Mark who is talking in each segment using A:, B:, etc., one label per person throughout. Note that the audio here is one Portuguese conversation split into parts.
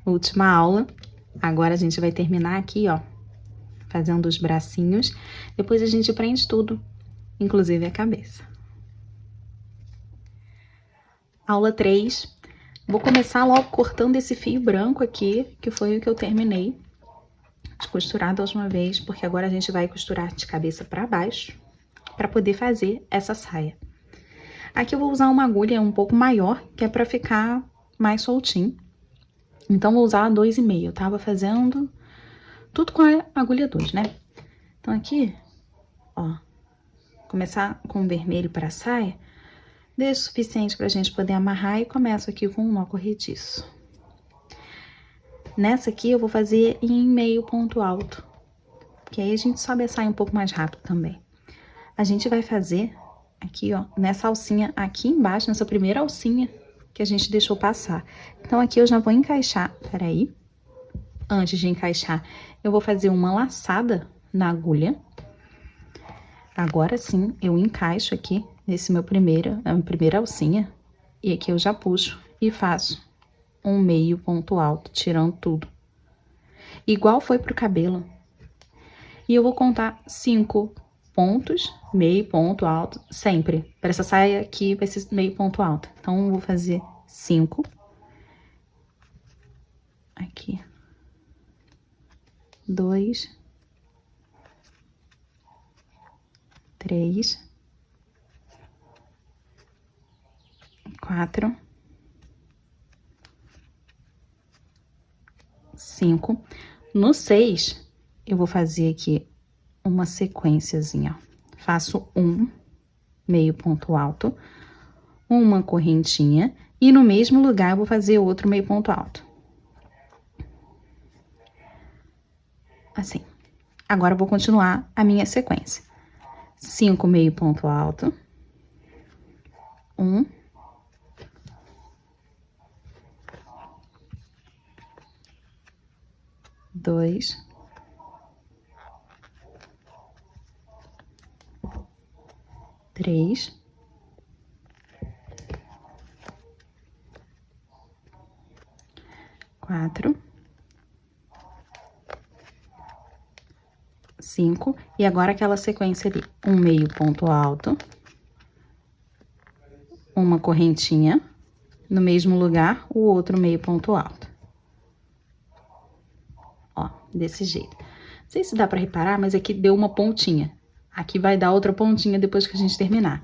A: última aula. Agora a gente vai terminar aqui, ó, fazendo os bracinhos. Depois a gente prende tudo, inclusive a cabeça. Aula 3. Vou começar logo cortando esse fio branco aqui, que foi o que eu terminei de costurar da última vez, porque agora a gente vai costurar de cabeça para baixo, para poder fazer essa saia. Aqui eu vou usar uma agulha um pouco maior, que é para ficar mais soltinho. Então, vou usar 2,5. Eu tava fazendo tudo com a agulha 2, né? Então, aqui, ó, começar com o vermelho para a saia, deixa o suficiente pra gente poder amarrar e começo aqui com um nó corrediço. Nessa aqui, eu vou fazer em meio ponto alto, que aí a gente sobe a saia um pouco mais rápido também. A gente vai fazer aqui, ó, nessa alcinha aqui embaixo, nessa primeira alcinha que a gente deixou passar. Então, aqui eu já vou encaixar, peraí. Antes de encaixar, eu vou fazer uma laçada na agulha. Agora sim, eu encaixo aqui nesse a minha primeira alcinha. E aqui eu já puxo e faço um meio ponto alto, tirando tudo. Igual foi pro cabelo. E eu vou contar 5 pontos, meio ponto alto, sempre. Para essa saia aqui vai ser meio ponto alto. Então, eu vou fazer 5. Aqui. 2. 3. 4. 5. No 6, eu vou fazer aqui uma sequenciazinha, ó. Faço um meio ponto alto, uma correntinha, e no mesmo lugar eu vou fazer outro meio ponto alto. Assim. Agora, eu vou continuar a minha sequência. 5 meio ponto alto. 1. 2. 3. 4. 5. E agora aquela sequência ali. Um meio ponto alto. Uma correntinha. No mesmo lugar, o outro meio ponto alto. Ó, desse jeito. Não sei se dá pra reparar, mas aqui deu uma pontinha. Aqui vai dar outra pontinha depois que a gente terminar.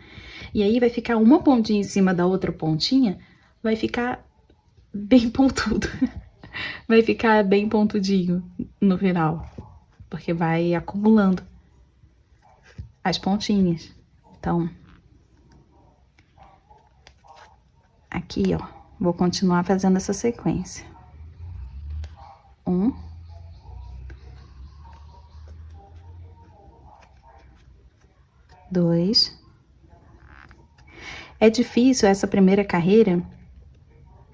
A: E aí, vai ficar uma pontinha em cima da outra pontinha, vai ficar bem pontudo. Vai ficar bem pontudinho no final, porque vai acumulando as pontinhas. Então, aqui, ó, vou continuar fazendo essa sequência. 1. 2. É difícil essa primeira carreira,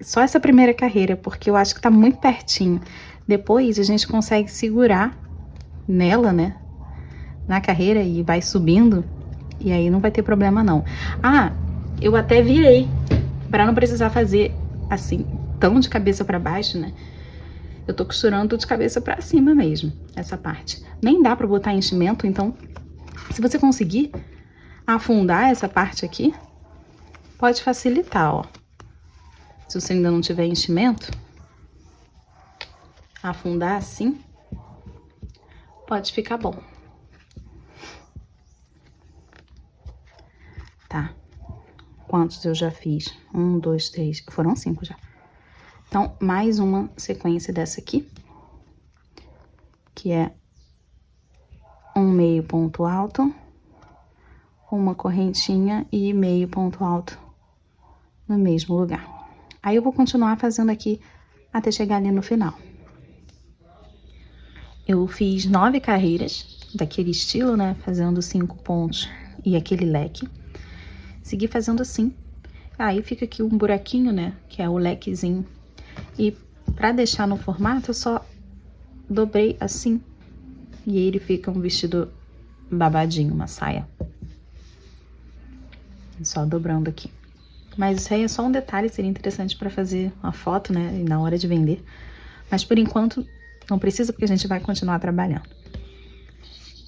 A: só essa primeira carreira, porque eu acho que tá muito pertinho. Depois a gente consegue segurar nela, né, na carreira e vai subindo, e aí não vai ter problema não. Ah, eu até virei, pra não precisar fazer assim, tão de cabeça pra baixo, né. Eu tô costurando de cabeça pra cima mesmo, essa parte. Nem dá pra botar enchimento, então, se você conseguir afundar essa parte aqui, pode facilitar, ó. Se você ainda não tiver enchimento, afundar assim, pode ficar bom. Tá? Quantos eu já fiz? 1, 2, 3, foram 5 já. Então, mais uma sequência dessa aqui, que é um meio ponto alto, uma correntinha e meio ponto alto no mesmo lugar. Aí, eu vou continuar fazendo aqui até chegar ali no final. Eu fiz 9 carreiras daquele estilo, né? Fazendo 5 pontos e aquele leque. Segui fazendo assim. Aí, fica aqui um buraquinho, né? Que é o lequezinho. E pra deixar no formato, eu só dobrei assim. E ele fica um vestido babadinho, uma saia. Só dobrando aqui. Mas isso aí é só um detalhe, seria interessante pra fazer uma foto, né? E na hora de vender. Mas por enquanto não precisa, porque a gente vai continuar trabalhando.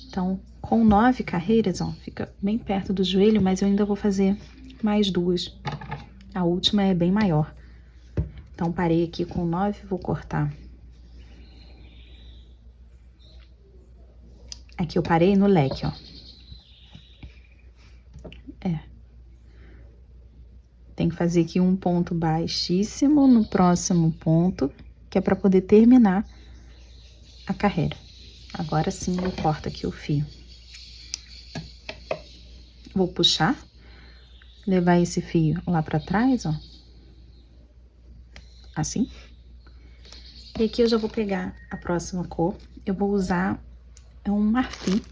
A: Então, com 9 carreiras, ó, fica bem perto do joelho, mas eu ainda vou fazer mais 2. A última é bem maior. Então, parei aqui com 9, vou cortar. Aqui eu parei no leque, ó. Tem que fazer aqui um ponto baixíssimo no próximo ponto, que é para poder terminar a carreira. Agora sim, eu corto aqui o fio. Vou puxar, levar esse fio lá para trás, ó. Assim. E aqui eu já vou pegar a próxima cor. Eu vou usar um marfim.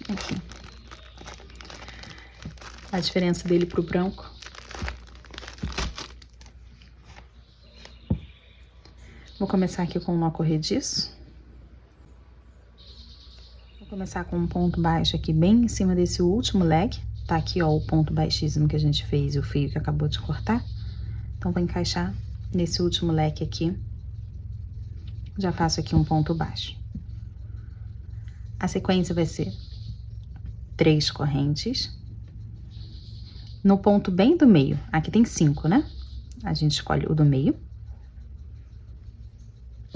A: Aqui. A diferença dele pro branco. Vou começar aqui com um nó corrediço. Vou começar com um ponto baixo aqui bem em cima desse último leque. Tá aqui, ó, o ponto baixíssimo que a gente fez e o fio que acabou de cortar. Então, vou encaixar nesse último leque aqui. Já faço aqui um ponto baixo. A sequência vai ser 3 correntes. No ponto bem do meio, aqui tem 5, né? A gente escolhe o do meio.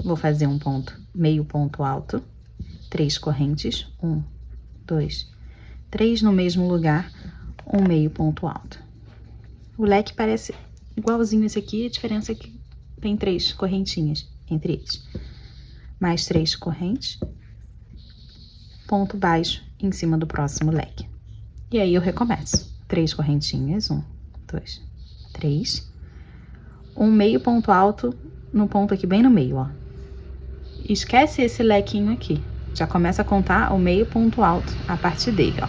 A: Vou fazer um ponto, meio ponto alto, 3 correntes, 1, 2, 3 no mesmo lugar, um meio ponto alto. O leque parece igualzinho esse aqui, a diferença é que tem 3 correntinhas entre eles. Mais 3 correntes, ponto baixo em cima do próximo leque. E aí eu recomeço. 3 correntinhas, 1, 2, 3. Um meio ponto alto no ponto aqui bem no meio, ó. Esquece esse lequinho aqui. Já começa a contar o meio ponto alto a partir dele, ó.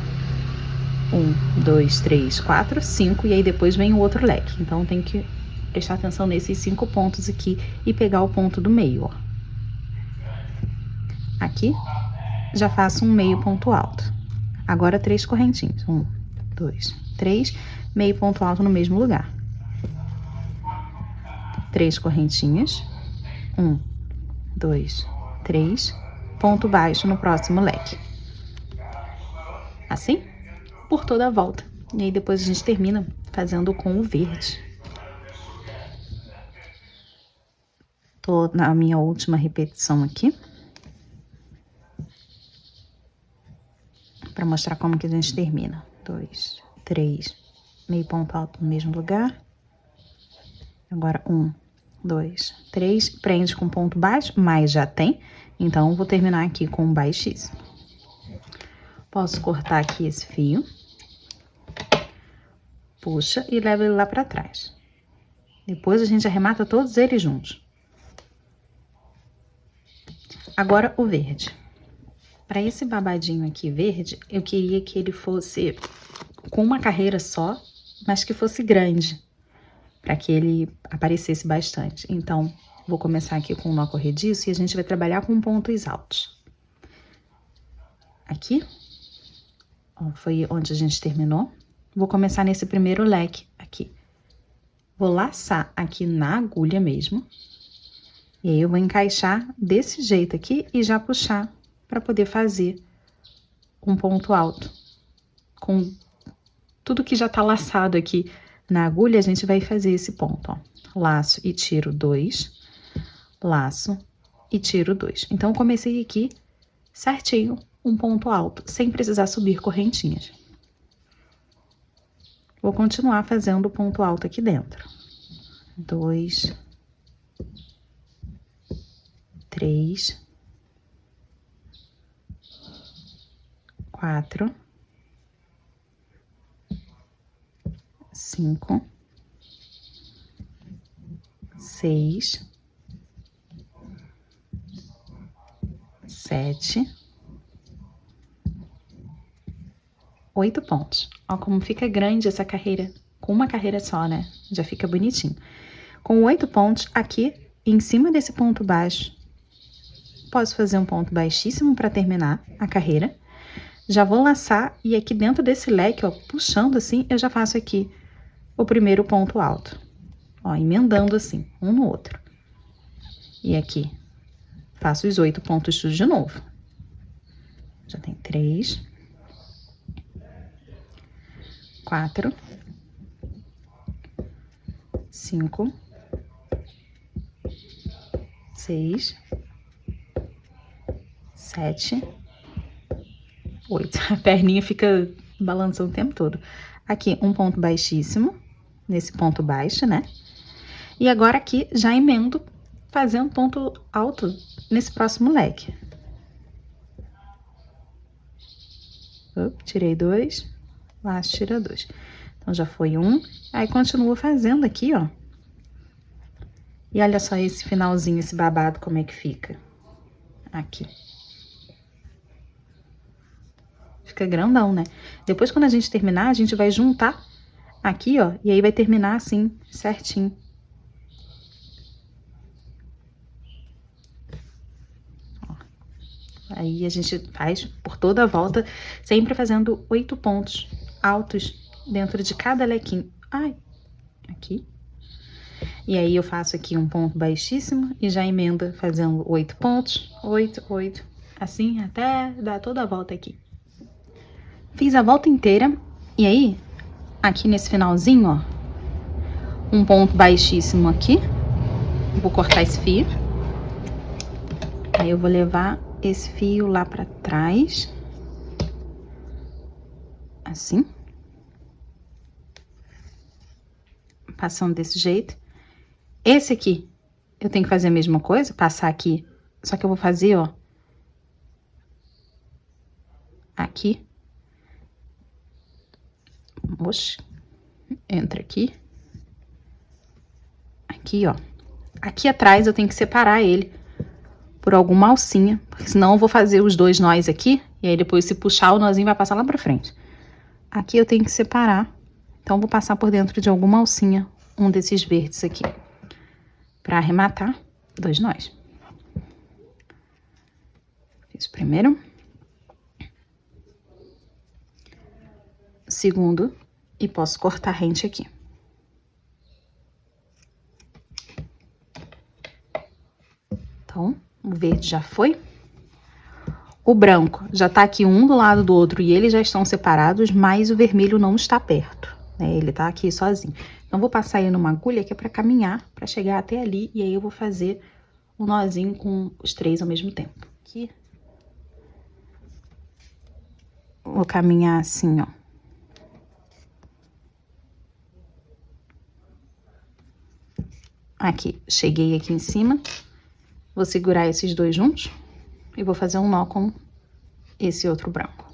A: 1, 2, 3, 4, 5, e aí depois vem o outro leque. Então, tem que prestar atenção nesses 5 pontos aqui e pegar o ponto do meio, ó. Aqui, já faço um meio ponto alto. Agora, 3 correntinhas. 1, 2, 3, meio ponto alto no mesmo lugar. 3 correntinhas. 1, 2, 3, ponto baixo no próximo leque. Assim, por toda a volta. E aí depois a gente termina fazendo com o verde. Tô na minha última repetição aqui. Pra mostrar como que a gente termina. 2, 3, meio ponto alto no mesmo lugar. Agora 1, 2, 3, prende com ponto baixo, mas já tem. Então, vou terminar aqui com um baixíssimo. Posso cortar aqui esse fio. Puxa e leva ele lá pra trás. Depois, a gente arremata todos eles juntos. Agora, o verde. Para esse babadinho aqui verde, eu queria que ele fosse com uma carreira só, mas que fosse grande, para que ele aparecesse bastante. Então, vou começar aqui com um nó corrediço e a gente vai trabalhar com pontos altos. Aqui, ó, foi onde a gente terminou. Vou começar nesse primeiro leque aqui. Vou laçar aqui na agulha mesmo. E aí, eu vou encaixar desse jeito aqui e já puxar para poder fazer um ponto alto. Com tudo que já tá laçado aqui na agulha, a gente vai fazer esse ponto, ó. Laço e tiro 2, laço e tiro 2. Então, comecei aqui certinho um ponto alto, sem precisar subir correntinhas. Vou continuar fazendo o ponto alto aqui dentro. 2, 3, 4, 5, 6, 7, 8 pontos. Ó como fica grande essa carreira, com uma carreira só, né? Já fica bonitinho. Com 8 pontos, aqui, em cima desse ponto baixo, posso fazer um ponto baixíssimo para terminar a carreira. Já vou laçar e aqui dentro desse leque, ó, puxando assim, eu já faço aqui o primeiro ponto alto. Ó, emendando assim, um no outro. E aqui, faço os 8 pontos tudo de novo. Já tem 3, 4, 5, 6, 7, 8. A perninha fica balançando o tempo todo. Aqui, um ponto baixíssimo, nesse ponto baixo, né? E agora aqui, já emendo fazendo ponto alto nesse próximo leque. Tirei 2, laço, tira 2. Então, já foi 1. Aí, continuo fazendo aqui, ó. E olha só esse finalzinho, esse babado, como é que fica. Aqui. Fica grandão, né? Depois, quando a gente terminar, a gente vai juntar aqui, ó. E aí, vai terminar assim, certinho. Ó. Aí, a gente faz por toda a volta, sempre fazendo 8 pontos altos dentro de cada lequinho. Ai, aqui. E aí, eu faço aqui um ponto baixíssimo e já emenda fazendo 8 pontos. 8, 8. Assim, até dar toda a volta aqui. Fiz a volta inteira. E aí, aqui nesse finalzinho, ó. Um ponto baixíssimo aqui. Vou cortar esse fio. Aí, eu vou levar esse fio lá pra trás. Assim. Passando desse jeito. Esse aqui, eu tenho que fazer a mesma coisa, passar aqui. Só que eu vou fazer, ó. Aqui. Oxe. Entra aqui. Aqui, ó. Aqui atrás eu tenho que separar ele por alguma alcinha. Porque senão eu vou fazer os 2 nós aqui. E aí depois, se puxar, o nozinho vai passar lá pra frente. Aqui eu tenho que separar. Então, eu vou passar por dentro de alguma alcinha. Um desses verdes aqui. Pra arrematar 2 nós. Fiz o primeiro. Segundo. E posso cortar rente aqui. Então, o verde já foi. O branco já tá aqui um do lado do outro e eles já estão separados, mas o vermelho não está perto, né? Ele tá aqui sozinho. Então, vou passar ele numa agulha que é pra caminhar, pra chegar até ali, e aí eu vou fazer um nozinho com os 3 ao mesmo tempo. Aqui. Vou caminhar assim, ó. Aqui, cheguei aqui em cima. Vou segurar esses 2 juntos e vou fazer um nó com esse outro branco.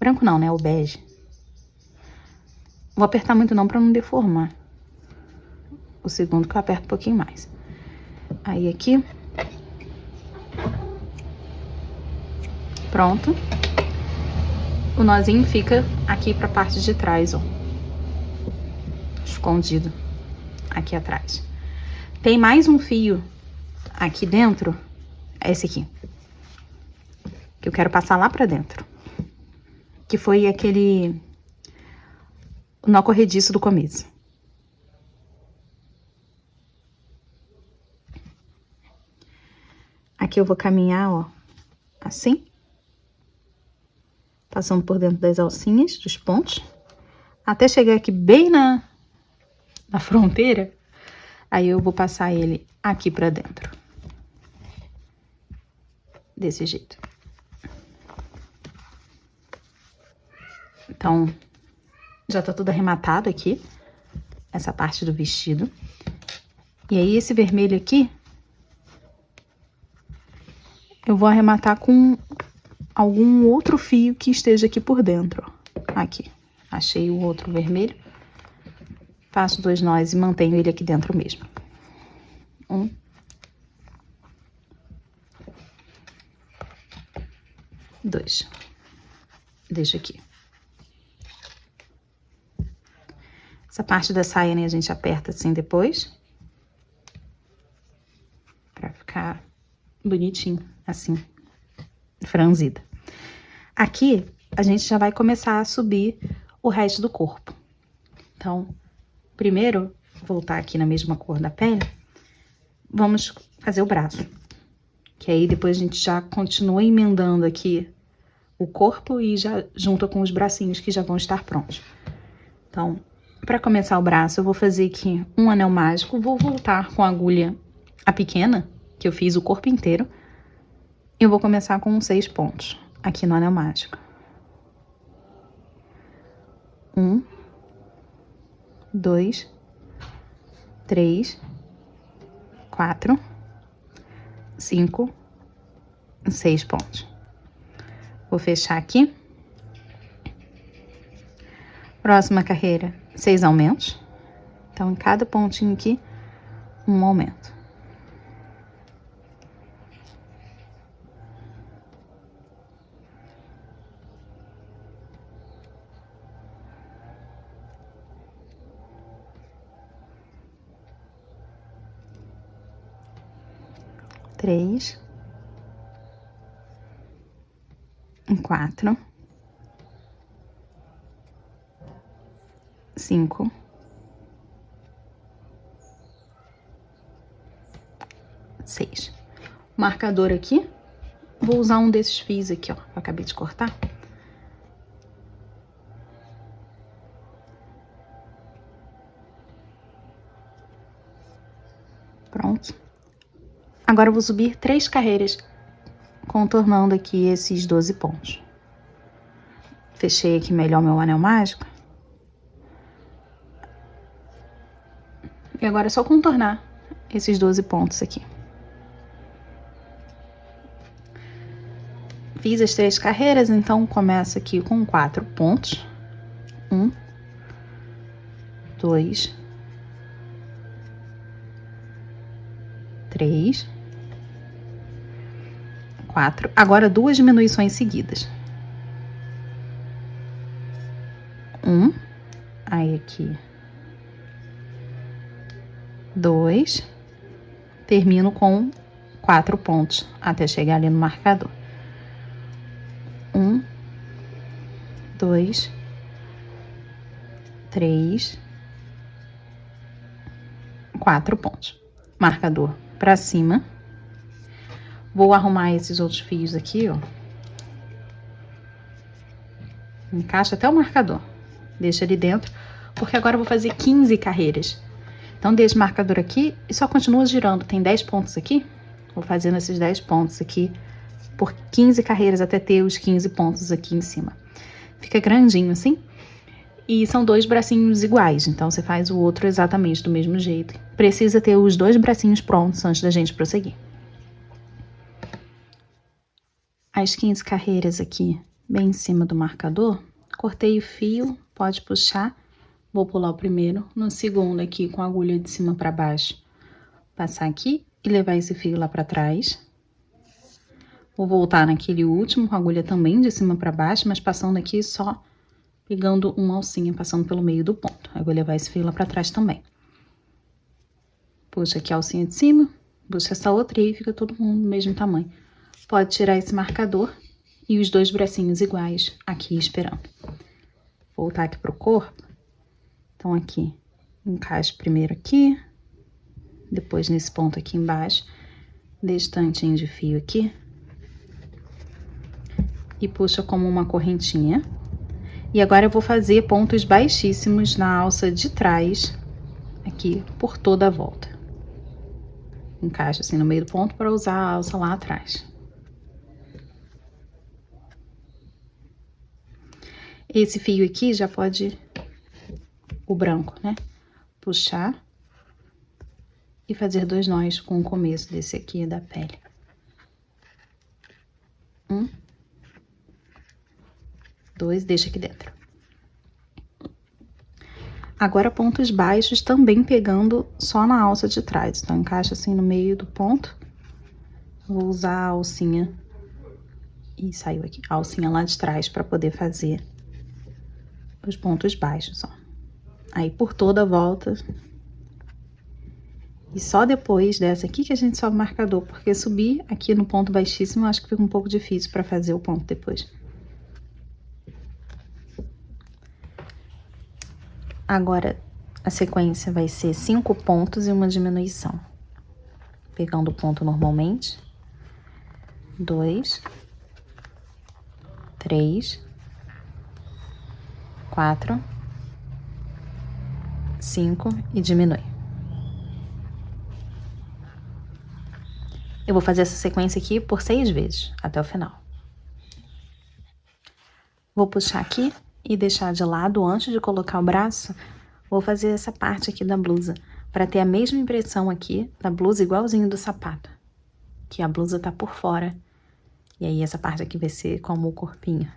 A: Branco não, né? O bege. Vou apertar muito não pra não deformar. O segundo que eu aperto um pouquinho mais. Aí aqui. Pronto. O nozinho fica aqui pra parte de trás, ó. Escondido aqui atrás. Tem mais um fio aqui dentro, é esse aqui. Que eu quero passar lá pra dentro. Que foi aquele nó corrediço do começo. Aqui eu vou caminhar, ó, assim. Passando por dentro das alcinhas, dos pontos. Até chegar aqui bem na fronteira. Aí eu vou passar ele aqui pra dentro. Desse jeito. Então, já tá tudo arrematado aqui. Essa parte do vestido. E aí, esse vermelho aqui, eu vou arrematar com algum outro fio que esteja aqui por dentro, ó. Aqui. Achei o outro vermelho. Faço 2 nós e mantenho ele aqui dentro mesmo. 1. 2. Deixo aqui. Essa parte da saia, né, a gente aperta assim depois. Pra ficar bonitinho, assim, franzida. Aqui, a gente já vai começar a subir o resto do corpo. Então, primeiro, voltar aqui na mesma cor da pele, vamos fazer o braço. Que aí depois a gente já continua emendando aqui o corpo e já junta com os bracinhos que já vão estar prontos. Então, para começar o braço, eu vou fazer aqui um anel mágico, vou voltar com a agulha a pequena, que eu fiz o corpo inteiro. Eu vou começar com 6 pontos aqui no anel mágico. 1, 2, 3, 4, 5, 6 pontos. Vou fechar aqui. Próxima carreira, 6 aumentos. Então, em cada pontinho aqui, um aumento. Três, 4, 5, 6. Marcador aqui, vou usar um desses fios aqui, ó, que eu acabei de cortar. Pronto. Agora eu vou subir 3 carreiras, contornando aqui esses 12 pontos. Fechei aqui melhor meu anel mágico. E agora é só contornar esses 12 pontos aqui. Fiz as 3 carreiras, então começo aqui com 4 pontos. 1, 2, 3, 4. Agora 2 diminuições seguidas. 1, aí aqui 2, termino com 4 pontos até chegar ali no marcador. 1, 2, 3, 4 pontos. Marcador pra cima. Vou arrumar esses outros fios aqui, ó. Encaixa até o marcador. Deixa ali dentro, porque agora eu vou fazer 15 carreiras. Então, deixa o marcador aqui e só continua girando. Tem 10 pontos aqui. Vou fazendo esses 10 pontos aqui por 15 carreiras até ter os 15 pontos aqui em cima. Fica grandinho assim. E são 2 bracinhos iguais, então você faz o outro exatamente do mesmo jeito. Precisa ter os 2 bracinhos prontos antes da gente prosseguir. As 15 carreiras aqui, bem em cima do marcador, cortei o fio, pode puxar. Vou pular o primeiro, no segundo aqui com a agulha de cima para baixo, passar aqui e levar esse fio lá para trás. Vou voltar naquele último com a agulha também de cima para baixo, mas passando aqui só pegando uma alcinha, passando pelo meio do ponto. Aí vou levar esse fio lá para trás também. Puxa aqui a alcinha de cima, puxa essa outra e aí fica todo mundo do mesmo tamanho. Pode tirar esse marcador e os 2 bracinhos iguais aqui esperando. Voltar aqui pro corpo. Então, aqui, encaixe primeiro aqui, depois nesse ponto aqui embaixo, deixa o tantinho de fio aqui. E puxa como uma correntinha. E agora eu vou fazer pontos baixíssimos na alça de trás, aqui, por toda a volta. Encaixa assim no meio do ponto para usar a alça lá atrás. Esse fio aqui já pode, o branco, né? Puxar e fazer 2 nós com o começo desse aqui da pele. 1, 2, deixa aqui dentro. Agora, pontos baixos também pegando só na alça de trás. Então, encaixa assim no meio do ponto. Vou usar a alcinha. E saiu aqui. A alcinha lá de trás para poder fazer os pontos baixos, ó. Aí, por toda a volta. E só depois dessa aqui que a gente sobe o marcador. Porque subir aqui no ponto baixíssimo, eu acho que fica um pouco difícil para fazer o ponto depois. Agora, a sequência vai ser 5 pontos e uma diminuição. pegando o ponto normalmente. 2, 3, 4, 5 e diminui. Eu vou fazer essa sequência aqui por 6 vezes, até o final. Vou puxar aqui e deixar de lado antes de colocar o braço. Vou fazer essa parte aqui da blusa, para ter a mesma impressão aqui da blusa igualzinho do sapato. Que a blusa tá por fora. E aí essa parte aqui vai ser como o corpinho.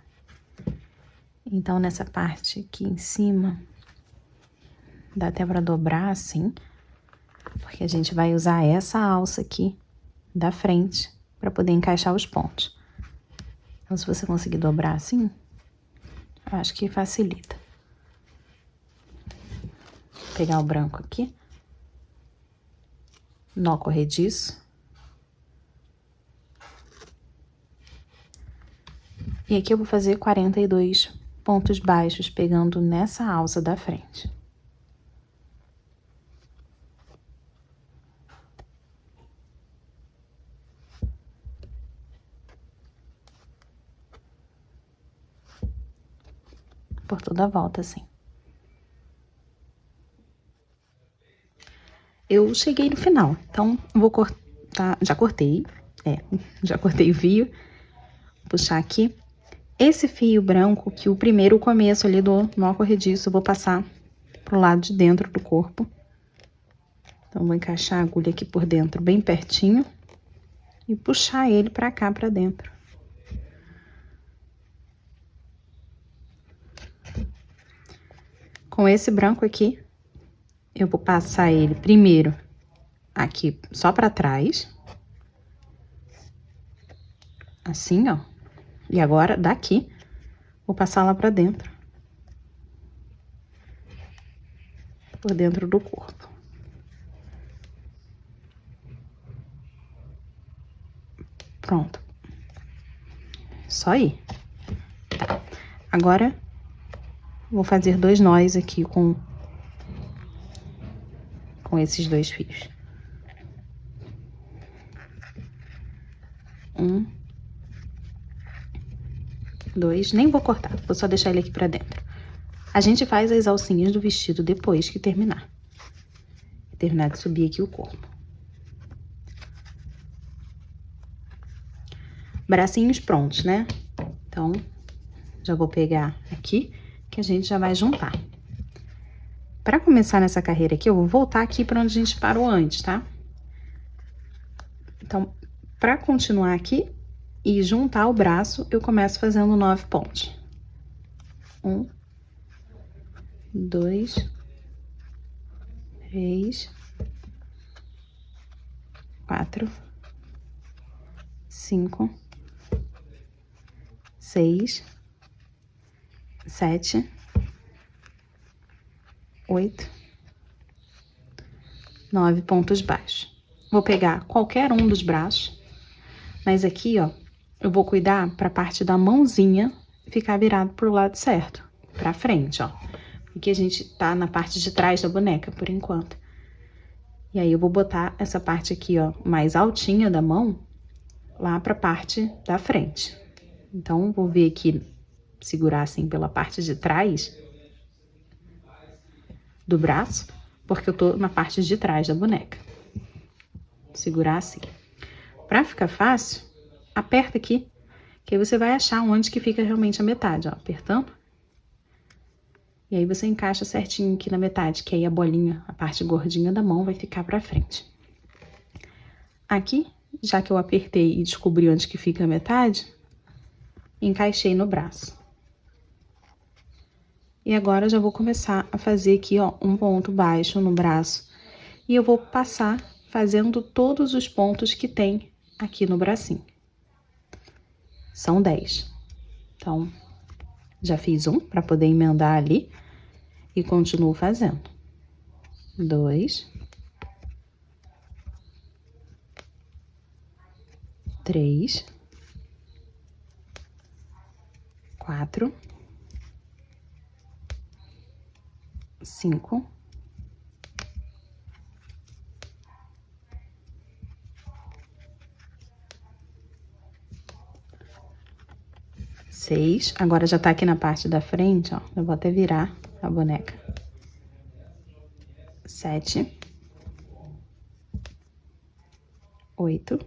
A: Então, nessa parte aqui em cima, dá até pra dobrar assim, porque a gente vai usar essa alça aqui da frente para poder encaixar os pontos. Então, se você conseguir dobrar assim, eu acho que facilita. Vou pegar o branco aqui, nó corrediço. E aqui eu vou fazer 42 pontos baixos, pegando nessa alça da frente. Por toda a volta, assim. Eu cheguei no final, então vou cortar, já cortei o fio, vou puxar aqui. Esse fio branco, que o primeiro começo ali do nó corrediço, eu vou passar pro lado de dentro do corpo. Então, vou encaixar a agulha aqui por dentro, bem pertinho, e puxar ele pra cá, pra dentro. Com esse branco aqui, eu vou passar ele primeiro aqui só pra trás. Assim, ó. E agora, daqui, vou passar lá pra dentro. Por dentro do corpo. Pronto. Só aí. Tá. Agora, vou fazer 2 nós aqui com esses 2 fios. 1, 2, nem vou cortar, vou só deixar ele aqui pra dentro. A gente faz as alcinhas do vestido depois que terminar. Terminar de subir aqui o corpo. Bracinhos prontos, né? Então, já vou pegar aqui, que a gente já vai juntar. Pra começar nessa carreira aqui, eu vou voltar aqui pra onde a gente parou antes, tá? Então, pra continuar aqui e juntar o braço, eu começo fazendo 9 pontos. 1, 2, 3, 4, 5, 6, 7, 8, 9 pontos baixos. Vou pegar qualquer um dos braços, mas aqui, ó, eu vou cuidar pra parte da mãozinha ficar virado pro lado certo, pra frente, ó. Porque a gente tá na parte de trás da boneca, por enquanto. E aí, eu vou botar essa parte aqui, ó, mais altinha da mão, lá pra parte da frente. Então, vou vir aqui, segurar assim pela parte de trás do braço, porque eu tô na parte de trás da boneca. Segurar assim. Pra ficar fácil, aperta aqui, que aí você vai achar onde que fica realmente a metade, ó, apertando. E aí, você encaixa certinho aqui na metade, que aí a bolinha, a parte gordinha da mão vai ficar pra frente. Aqui, já que eu apertei e descobri onde que fica a metade, encaixei no braço. E agora, eu já vou começar a fazer aqui, ó, um ponto baixo no braço. E eu vou passar fazendo todos os pontos que tem aqui no bracinho. São 10. Então, já fiz um para poder emendar ali e continuo fazendo. 2, 3, 4, 5, 6. Agora já tá aqui na parte da frente, ó. Eu vou até virar a boneca. 7. 8.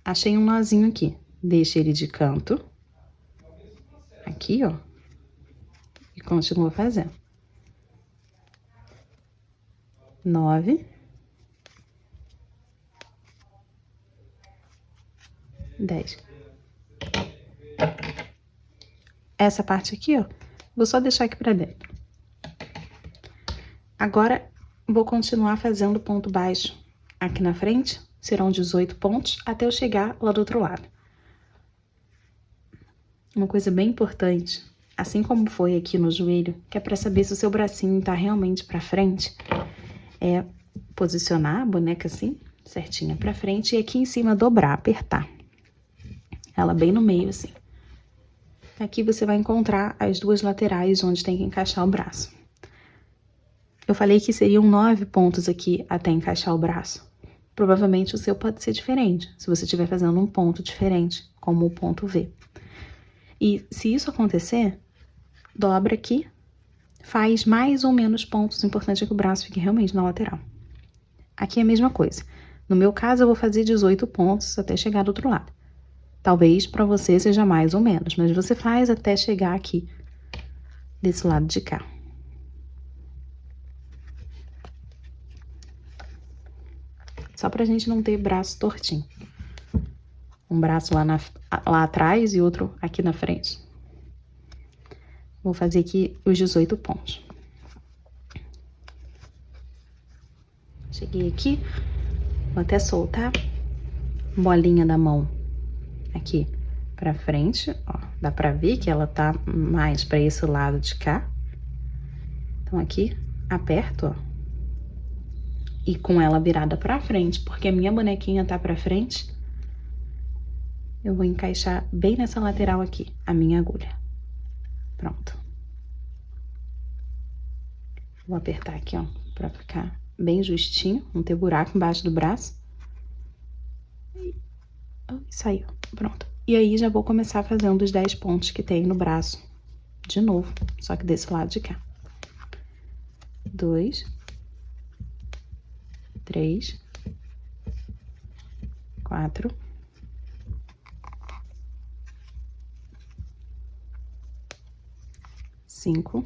A: Achei um nozinho aqui. Deixa ele de canto. Aqui, ó. E continuo fazendo. 9. 10. Essa parte aqui, ó, vou só deixar aqui pra dentro. Agora, vou continuar fazendo ponto baixo aqui na frente. Serão 18 pontos até eu chegar lá do outro lado. Uma coisa bem importante, assim como foi aqui no joelho, que é pra saber se o seu bracinho tá realmente pra frente, é posicionar a boneca assim, certinha pra frente, e aqui em cima dobrar, apertar. Ela bem no meio, assim. Aqui você vai encontrar as duas laterais onde tem que encaixar o braço. Eu falei que seriam 9 pontos aqui até encaixar o braço. Provavelmente o seu pode ser diferente, se você estiver fazendo um ponto diferente, como o ponto V. E se isso acontecer, dobra aqui, faz mais ou menos pontos. O importante é que o braço fique realmente na lateral. Aqui é a mesma coisa. No meu caso, eu vou fazer 18 pontos até chegar do outro lado. Talvez para você seja mais ou menos, mas você faz até chegar aqui, desse lado de cá. Só pra gente não ter braço tortinho. Um braço lá atrás e outro aqui na frente. Vou fazer aqui os 18 pontos. Cheguei aqui, vou até soltar a bolinha da mão aqui pra frente, ó. Dá pra ver que ela tá mais pra esse lado de cá. Então, aqui, aperto, ó. E com ela virada pra frente, porque a minha bonequinha tá pra frente, eu vou encaixar bem nessa lateral aqui, a minha agulha. Pronto. Vou apertar aqui, ó, pra ficar bem justinho, não ter buraco embaixo do braço. E saiu, pronto. E aí, já vou começar fazendo os 10 pontos que tem no braço. De novo, só que desse lado de cá. 2, 3, 4, 5,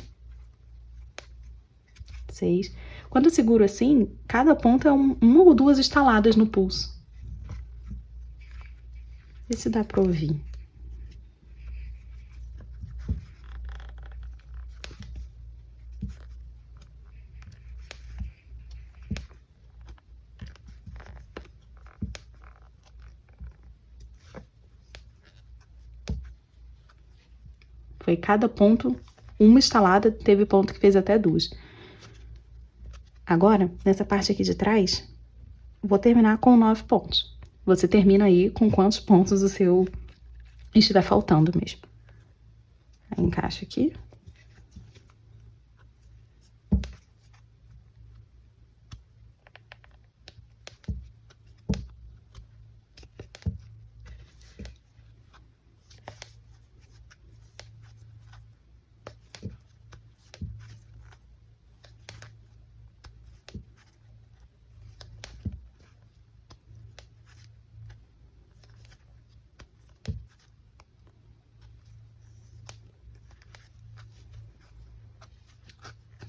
A: 6. Quando eu seguro assim, cada ponto é uma ou duas estaladas no pulso. Vê se dá pra ouvir. Foi cada ponto, uma estalada, teve ponto que fez até 2. Agora, nessa parte aqui de trás, vou terminar com 9 pontos. Você termina aí com quantos pontos o seu estiver faltando mesmo. Aí, encaixa aqui.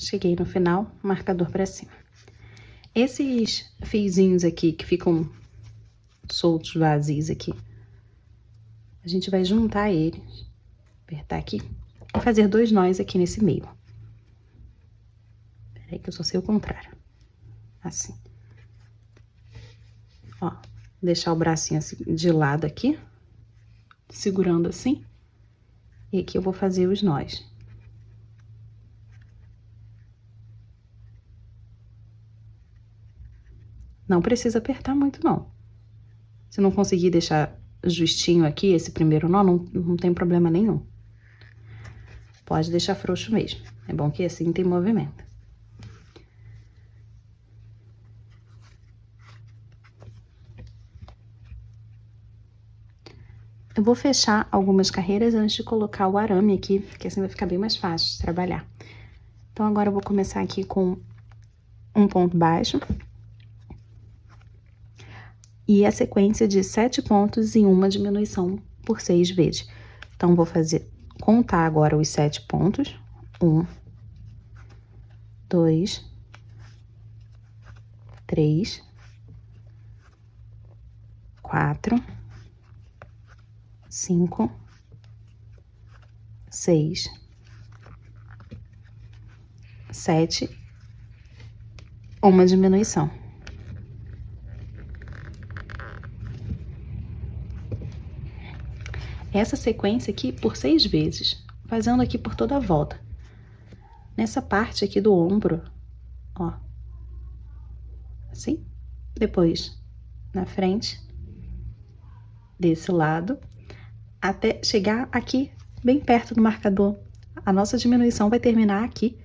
A: Cheguei no final, marcador pra cima. Esses fiozinhos aqui que ficam soltos, vazios aqui, a gente vai juntar eles, apertar aqui e fazer 2 nós aqui nesse meio. Peraí que eu só sei o contrário. Assim. Ó, deixar o bracinho assim de lado aqui, segurando assim. E aqui eu vou fazer os nós. Não precisa apertar muito, não. Se não conseguir deixar justinho aqui, esse primeiro nó, não tem problema nenhum. Pode deixar frouxo mesmo. É bom que assim tem movimento. Eu vou fechar algumas carreiras antes de colocar o arame aqui, porque assim vai ficar bem mais fácil de trabalhar. Então, agora eu vou começar aqui com um ponto baixo. E a sequência de 7 pontos e uma diminuição por 6 vezes. Então, vou contar agora os 7 pontos. 1, 2, 3, 4, 5, 6, 7, uma diminuição. Essa sequência aqui por 6 vezes, fazendo aqui por toda a volta. Nessa parte aqui do ombro, ó, assim, depois na frente, desse lado, até chegar aqui, bem perto do marcador. A nossa diminuição vai terminar aqui,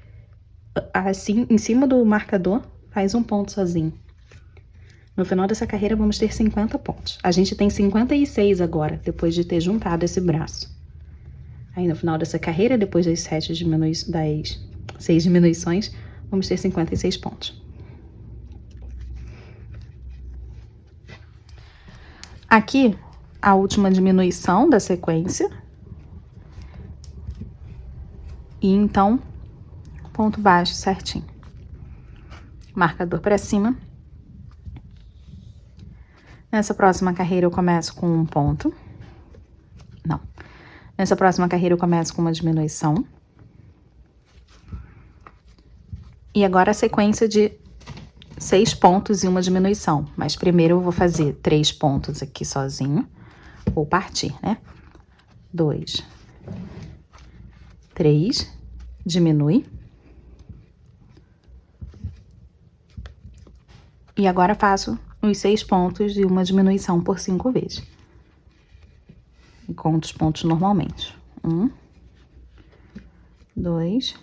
A: assim, em cima do marcador, faz um ponto sozinho. No final dessa carreira, vamos ter 50 pontos. A gente tem 56 agora, depois de ter juntado esse braço. Aí, no final dessa carreira, depois das 6 diminuições, vamos ter 56 pontos. Aqui, a última diminuição da sequência. E, então, ponto baixo certinho. Marcador para cima. Nessa próxima carreira, eu começo com um ponto. Não. Nessa próxima carreira, eu começo com uma diminuição. E agora a sequência de 6 pontos e uma diminuição. Mas primeiro eu vou fazer 3 pontos aqui sozinho. Vou partir, né? 2, 3, diminui. E agora faço os 6 pontos e uma diminuição por 5 vezes. E conto os pontos normalmente. 1, 2,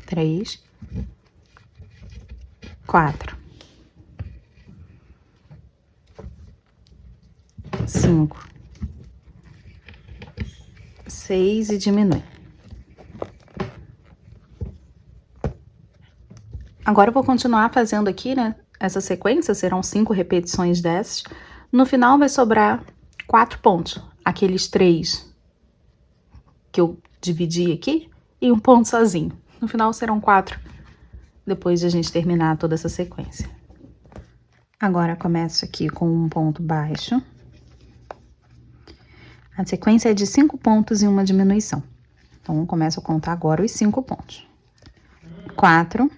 A: 3, 4, 5, 6 e diminui. Agora eu vou continuar fazendo aqui, né? Essa sequência, serão 5 repetições dessas. No final vai sobrar 4 pontos. Aqueles 3 que eu dividi aqui e um ponto sozinho. No final serão 4, depois de a gente terminar toda essa sequência. Agora começo aqui com um ponto baixo. A sequência é de 5 pontos e uma diminuição. Então, eu começo a contar agora os 5 pontos. 4,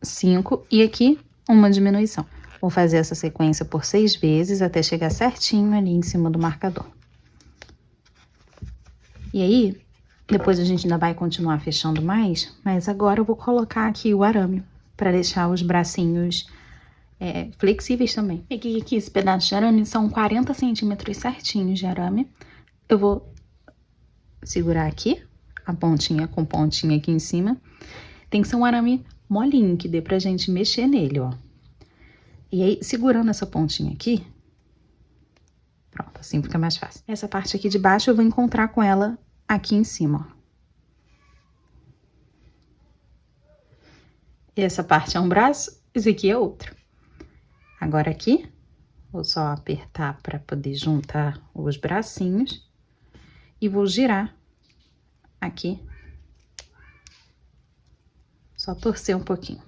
A: 5 e aqui uma diminuição. Vou fazer essa sequência por 6 vezes até chegar certinho ali em cima do marcador. E aí, depois a gente ainda vai continuar fechando mais, mas agora eu vou colocar aqui o arame para deixar os bracinhos flexíveis também. Peguei aqui esse pedaço de arame, são 40 centímetros certinhos de arame. Eu vou segurar aqui, a pontinha com pontinha aqui em cima. Tem que ser um arame molinho, que dê pra gente mexer nele, ó. E aí, segurando essa pontinha aqui, pronto, assim fica mais fácil. Essa parte aqui de baixo eu vou encontrar com ela aqui em cima, ó. Essa parte é um braço, esse aqui é outro. Agora aqui, vou só apertar para poder juntar os bracinhos e vou girar aqui. Só torcer um pouquinho.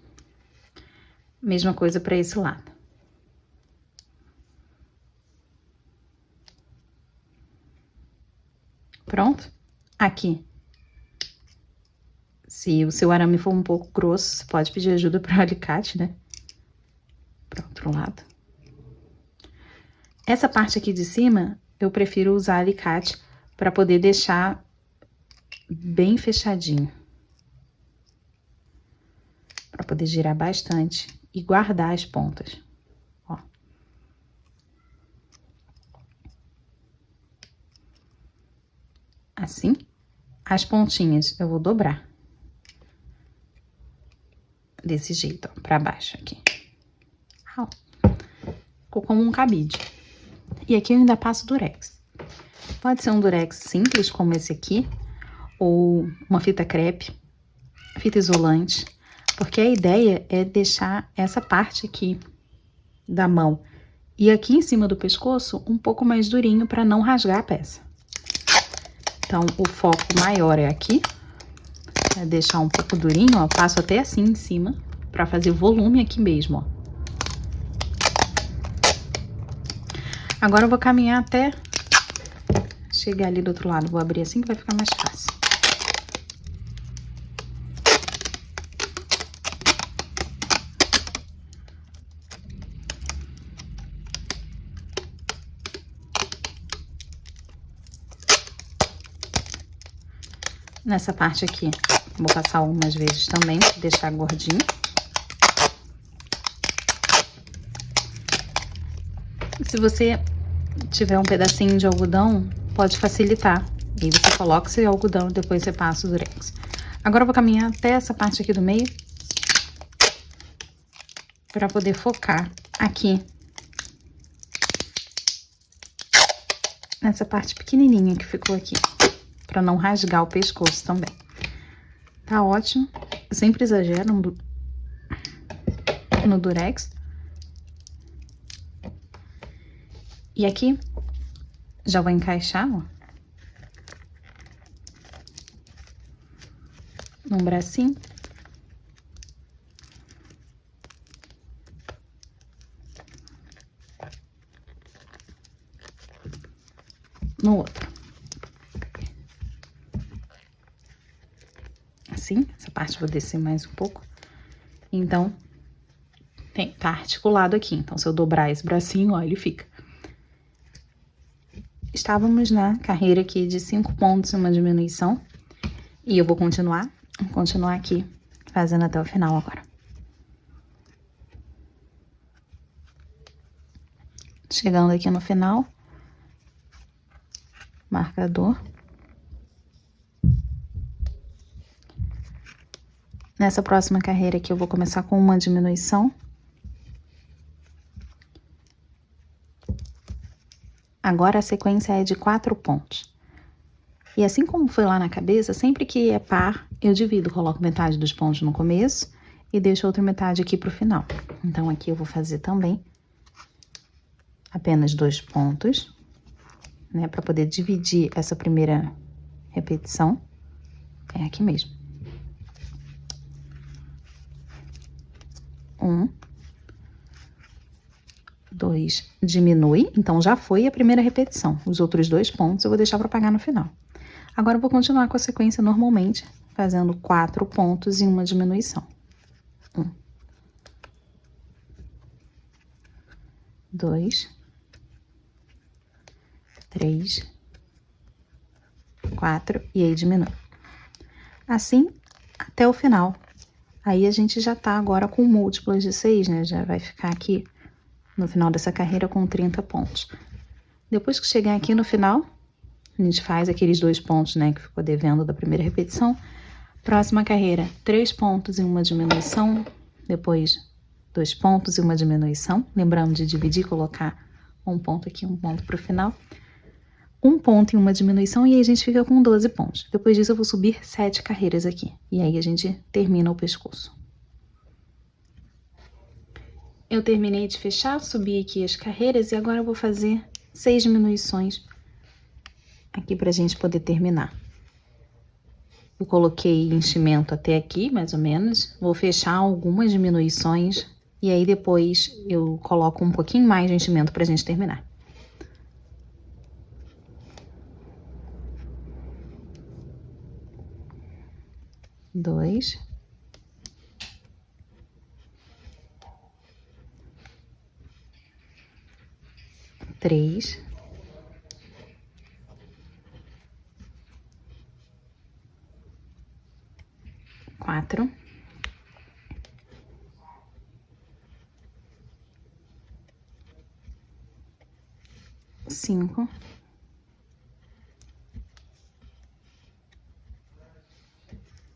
A: Mesma coisa para esse lado. Pronto? Aqui. Se o seu arame for um pouco grosso, você pode pedir ajuda para o alicate, né? Para outro lado. Essa parte aqui de cima, eu prefiro usar alicate para poder deixar bem fechadinho. Para poder girar bastante e guardar as pontas. Ó. Assim, as pontinhas eu vou dobrar. Desse jeito, ó, pra baixo aqui. Ó. Ficou como um cabide. E aqui eu ainda passo durex. Pode ser um durex simples, como esse aqui, ou uma fita crepe, fita isolante, porque a ideia é deixar essa parte aqui da mão e aqui em cima do pescoço um pouco mais durinho para não rasgar a peça. Então, o foco maior é aqui, é deixar um pouco durinho, ó, passo até assim em cima, para fazer volume aqui mesmo, ó. Agora eu vou caminhar até chegar ali do outro lado, vou abrir assim que vai ficar mais fácil. Nessa parte aqui, vou passar algumas vezes também, pra deixar gordinho. Se você tiver um pedacinho de algodão, pode facilitar. E aí você coloca esse algodão e depois você passa o durex. Agora eu vou caminhar até essa parte aqui do meio, para poder focar aqui. Nessa parte pequenininha que ficou aqui. Pra não rasgar o pescoço também. Tá ótimo. Eu sempre exagero no durex. E aqui, já vou encaixar, ó. Num bracinho. No outro. Assim, essa parte eu vou descer mais um pouco. Então, tá articulado aqui. Então, se eu dobrar esse bracinho, ó, ele fica. Estávamos na carreira aqui de 5 pontos e uma diminuição. E eu vou continuar aqui, fazendo até o final agora. Chegando aqui no final. Marcador. Nessa próxima carreira aqui, eu vou começar com uma diminuição. Agora, a sequência é de 4 pontos. E assim como foi lá na cabeça, sempre que é par, eu divido. Coloco metade dos pontos no começo e deixo outra metade aqui pro final. Então, aqui eu vou fazer também apenas 2 pontos, né? Pra poder dividir essa primeira repetição. É aqui mesmo. 1, 2, diminui, então já foi a primeira repetição. Os outros 2 pontos eu vou deixar para pagar no final. Agora eu vou continuar com a sequência normalmente, fazendo 4 pontos e uma diminuição. 1, 2, 3, 4 e aí diminui. Assim até o final. Aí a gente já tá agora com múltiplas de 6, né? Já vai ficar aqui no final dessa carreira com 30 pontos. Depois que chegar aqui no final, a gente faz aqueles 2 pontos, né? Que ficou devendo da primeira repetição. Próxima carreira, 3 pontos e uma diminuição. Depois, 2 pontos e uma diminuição. Lembrando de dividir, colocar um ponto aqui, um ponto pro final. 1 ponto e uma diminuição e aí a gente fica com 12 pontos. Depois disso eu vou subir 7 carreiras aqui. E aí a gente termina o pescoço. Eu terminei de fechar, subi aqui as carreiras e agora eu vou fazer 6 diminuições aqui pra gente poder terminar. Eu coloquei enchimento até aqui, mais ou menos. Vou fechar algumas diminuições e aí depois eu coloco um pouquinho mais de enchimento pra gente terminar. 2, 3, 4, 5,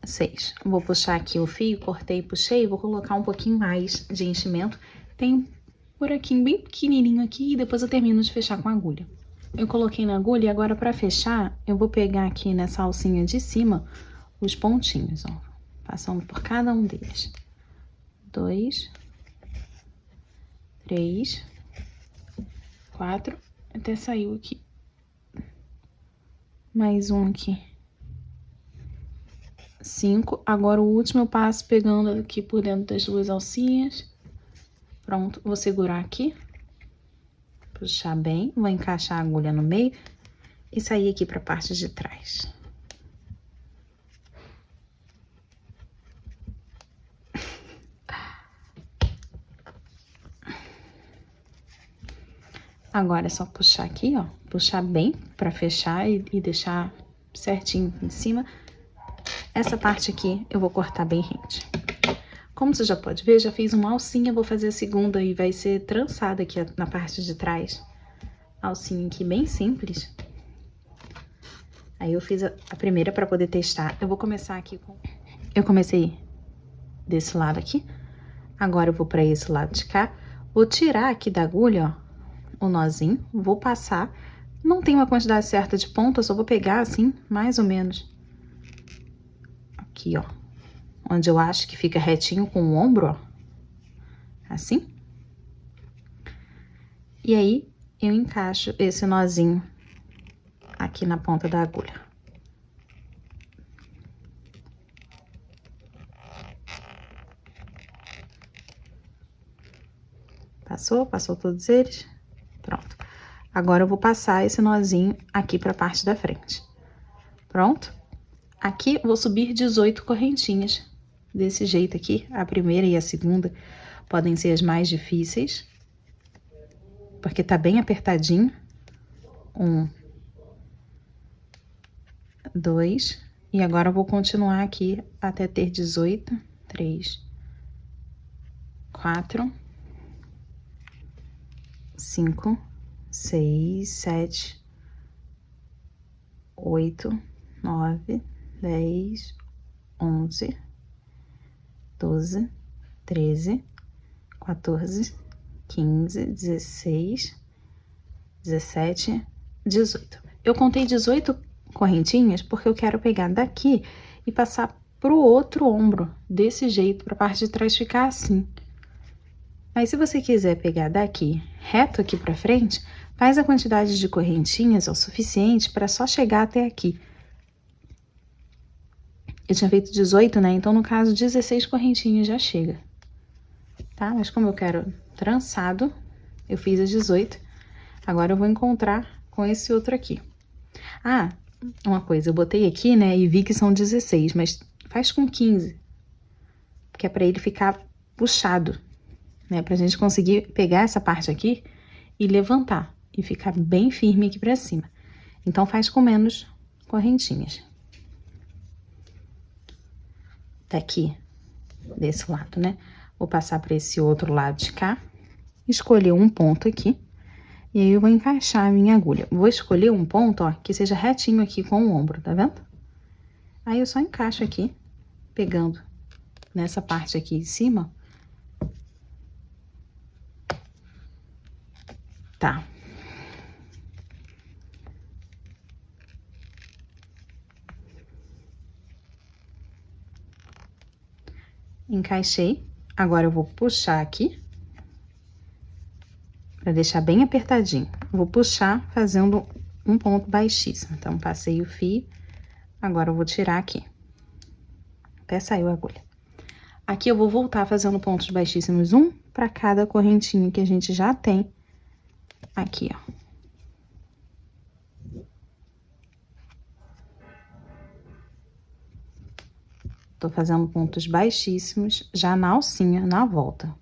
A: 6. Vou puxar aqui o fio, cortei e puxei, vou colocar um pouquinho mais de enchimento. Tem buraquinho bem pequenininho aqui e depois eu termino de fechar com a agulha. Eu coloquei na agulha e agora pra fechar, eu vou pegar aqui nessa alcinha de cima os pontinhos, ó. Passando por cada um deles. 2, 3, 4, até saiu aqui. Mais um aqui. 5. Agora o último eu passo pegando aqui por dentro das duas alcinhas. Pronto, vou segurar aqui. Puxar bem, vou encaixar a agulha no meio e sair aqui para a parte de trás. Agora é só puxar aqui, ó, puxar bem para fechar e deixar certinho em cima. Essa parte aqui eu vou cortar bem rente. Como você já pode ver, já fiz uma alcinha, vou fazer a segunda e vai ser trançada aqui na parte de trás. Alcinha aqui bem simples. Aí eu fiz a primeira para poder testar. Eu vou começar aqui com... Eu comecei desse lado aqui. Agora eu vou para esse lado de cá. Vou tirar aqui da agulha, ó, o nozinho. Vou passar. Não tem uma quantidade certa de ponta, eu só vou pegar assim, mais ou menos. Aqui, ó. Onde eu acho que fica retinho com o ombro, ó. Assim. E aí, eu encaixo esse nozinho aqui na ponta da agulha. Passou? Passou todos eles? Pronto. Agora eu vou passar esse nozinho aqui pra parte da frente. Pronto? Aqui, vou subir 18 correntinhas. Desse jeito aqui, a primeira e a segunda podem ser as mais difíceis, porque tá bem apertadinho. 1, 2, e agora eu vou continuar aqui até ter 18. 3, 4, 5, 6, 7, 8, 9, 10, 11, 12, 13, 14, 15, 16, 17, 18. Eu contei 18 correntinhas porque eu quero pegar daqui e passar pro outro ombro, desse jeito, pra parte de trás ficar assim. Mas se você quiser pegar daqui, reto aqui pra frente, faz a quantidade de correntinhas o suficiente para só chegar até aqui. Eu tinha feito 18, né? Então, no caso, 16 correntinhas já chega. Tá? Mas como eu quero trançado, eu fiz as 18. Agora, eu vou encontrar com esse outro aqui. Ah, uma coisa, eu botei aqui, né? E vi que são 16, mas faz com 15. Porque é pra ele ficar puxado, né? Pra gente conseguir pegar essa parte aqui e levantar. E ficar bem firme aqui pra cima. Então, faz com menos correntinhas. Daqui, desse lado, né? Vou passar para esse outro lado de cá, escolher um ponto aqui, e aí eu vou encaixar a minha agulha. Vou escolher um ponto, ó, que seja retinho aqui com o ombro, tá vendo? Aí eu só encaixo aqui, pegando nessa parte aqui de cima. Tá. Encaixei. Agora eu vou puxar aqui, para deixar bem apertadinho. Vou puxar fazendo um ponto baixíssimo. Então, passei o fio, agora eu vou tirar aqui. Até saiu a agulha. Aqui eu vou voltar fazendo pontos baixíssimos, um para cada correntinha que a gente já tem aqui, ó. Tô fazendo pontos baixíssimos já na alcinha, na volta.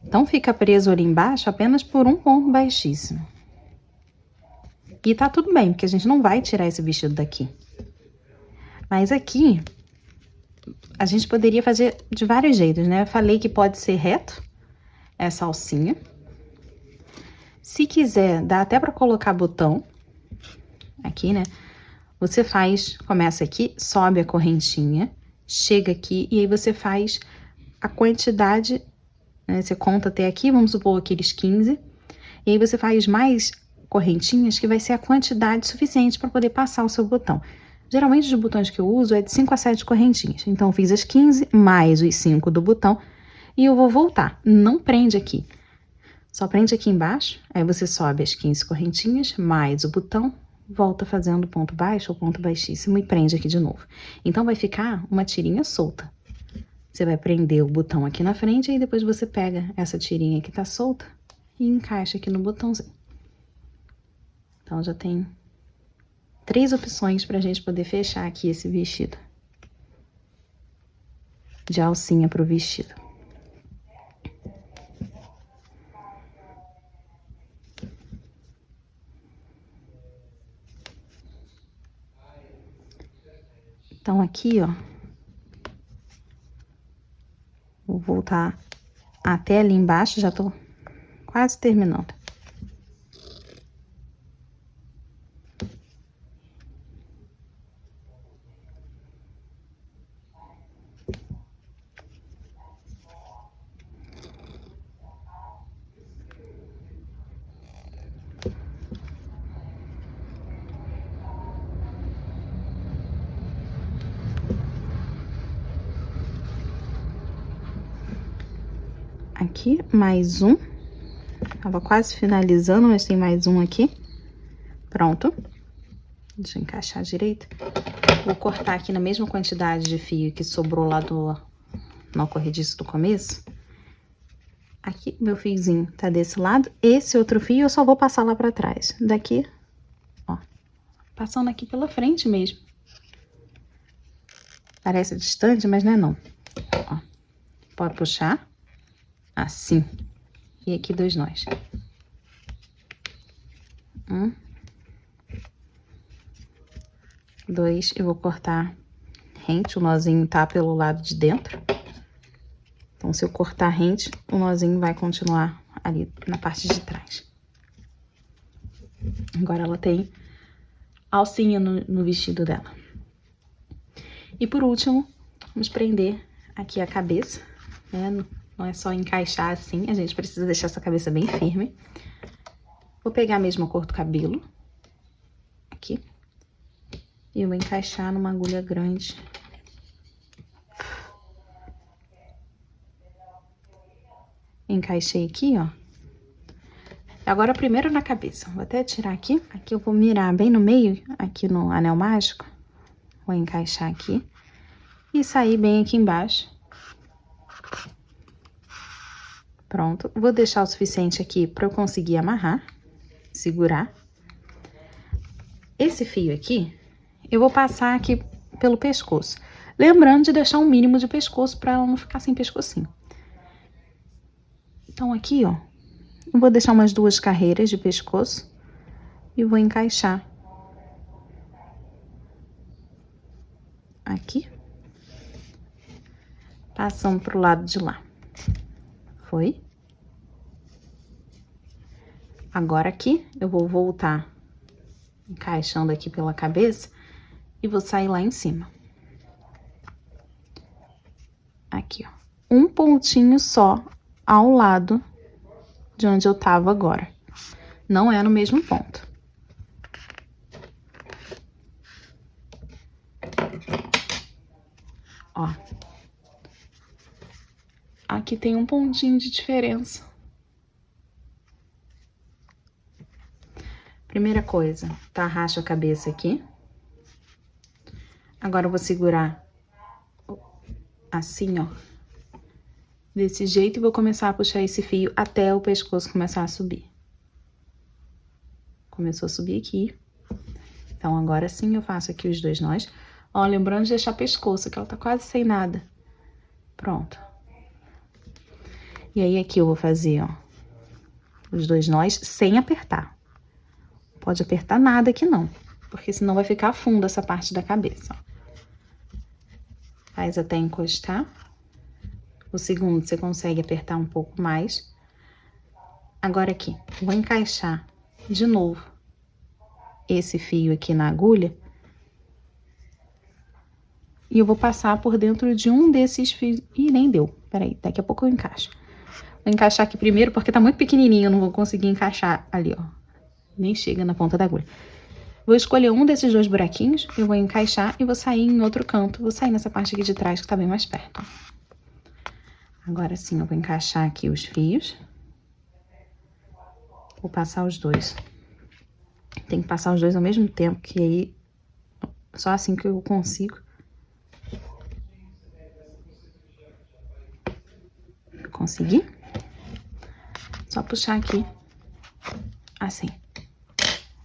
A: Então, fica preso ali embaixo apenas por um ponto baixíssimo. E tá tudo bem, porque a gente não vai tirar esse vestido daqui. Mas aqui, a gente poderia fazer de vários jeitos, né? Eu falei que pode ser reto, essa alcinha. Se quiser, dá até pra colocar botão aqui, né? Você faz, começa aqui, sobe a correntinha, chega aqui e aí você faz a quantidade né? Você conta até aqui, vamos supor aqueles 15. E aí você faz mais correntinhas, que vai ser a quantidade suficiente para poder passar o seu botão. Geralmente os botões que eu uso é de 5 a 7 correntinhas. Então eu fiz as 15 mais os 5 do botão e eu vou voltar. Não prende aqui. Só prende aqui embaixo, aí você sobe as 15 correntinhas mais o botão, volta fazendo ponto baixo ou ponto baixíssimo e prende aqui de novo. Então vai ficar uma tirinha solta. Você vai prender o botão aqui na frente e depois você pega essa tirinha que tá solta e encaixa aqui no botãozinho. Então, já tem 3 opções pra gente poder fechar aqui esse vestido. De alcinha pro vestido. Então, aqui, ó. Vou voltar até ali embaixo, já tô quase terminando. Aqui, mais um. Tava quase finalizando, mas tem mais um aqui. Pronto. Deixa eu encaixar direito. Vou cortar aqui na mesma quantidade de fio que sobrou lá no corrediço do começo. Aqui, meu fiozinho tá desse lado. Esse outro fio eu só vou passar lá pra trás. Daqui, ó. Passando aqui pela frente mesmo. Parece distante, mas não é não. Ó. Pode puxar. Assim. E aqui 2 nós. 1. 2, eu vou cortar rente, o nozinho tá pelo lado de dentro. Então, se eu cortar rente, o nozinho vai continuar ali na parte de trás. Agora, ela tem alcinha no vestido dela. E por último, vamos prender aqui a cabeça, né? Não é só encaixar assim, a gente precisa deixar essa cabeça bem firme. Vou pegar a mesma cor do cabelo, aqui. E eu vou encaixar numa agulha grande. Encaixei aqui, ó. Agora, primeiro na cabeça. Vou até tirar aqui. Aqui eu vou mirar bem no meio, aqui no anel mágico. Vou encaixar aqui. E sair bem aqui embaixo. Pronto. Vou deixar o suficiente aqui pra eu conseguir amarrar. Segurar. Esse fio aqui, eu vou passar aqui pelo pescoço. Lembrando de deixar um mínimo de pescoço pra ela não ficar sem pescocinho. Então, aqui, ó, eu vou deixar umas 2 carreiras de pescoço e vou encaixar aqui, passando pro lado de lá. Foi. Agora aqui, eu vou voltar encaixando aqui pela cabeça e vou sair lá em cima. Aqui, ó. Um pontinho só ao lado de onde eu tava agora. Não é no mesmo ponto. Ó. Aqui tem um pontinho de diferença. Primeira coisa, tá? Racha a cabeça aqui. Agora eu vou segurar assim, ó. Desse jeito, e vou começar a puxar esse fio até o pescoço começar a subir. Começou a subir aqui. Então, agora sim, eu faço aqui os 2 nós. Ó, lembrando de deixar pescoço, que ela tá quase sem nada. Pronto. E aí, aqui eu vou fazer, ó, os 2 nós sem apertar. Pode apertar nada aqui não, porque senão vai ficar fundo essa parte da cabeça, ó. Faz até encostar. O segundo, você consegue apertar um pouco mais. Agora aqui, vou encaixar de novo esse fio aqui na agulha. E eu vou passar por dentro de um desses fios. Ih, nem deu. Peraí, daqui a pouco eu encaixo. Vou encaixar aqui primeiro, porque tá muito pequenininho, eu não vou conseguir encaixar ali, ó. Nem chega na ponta da agulha. Vou escolher um desses 2 buraquinhos, eu vou encaixar e vou sair em outro canto. Vou sair nessa parte aqui de trás, que tá bem mais perto. Agora sim, eu vou encaixar aqui os fios. Vou passar os 2. Tem que passar os 2 ao mesmo tempo, que aí só assim que eu consigo. Consegui? Só puxar aqui, assim.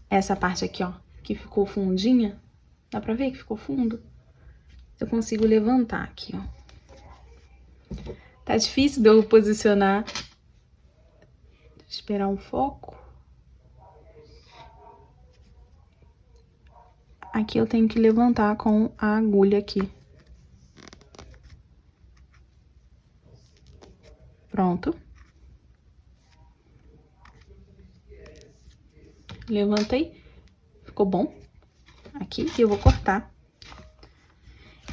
A: Essa parte aqui, ó, que ficou fundinha, dá pra ver que ficou fundo? Eu consigo levantar aqui, ó. Tá difícil de eu posicionar. Esperar um foco. Aqui eu tenho que levantar com a agulha aqui. Pronto. Levantei. Ficou bom. Aqui eu vou cortar.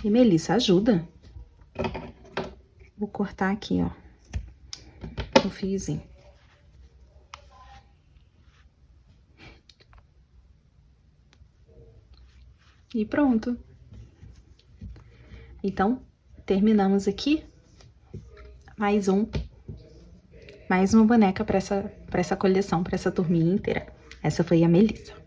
A: E Melissa, ajuda. Vou cortar aqui, ó, o fiozinho. E pronto. Então, terminamos aqui mais uma boneca para essa coleção, para essa turminha inteira. Essa foi a Melissa.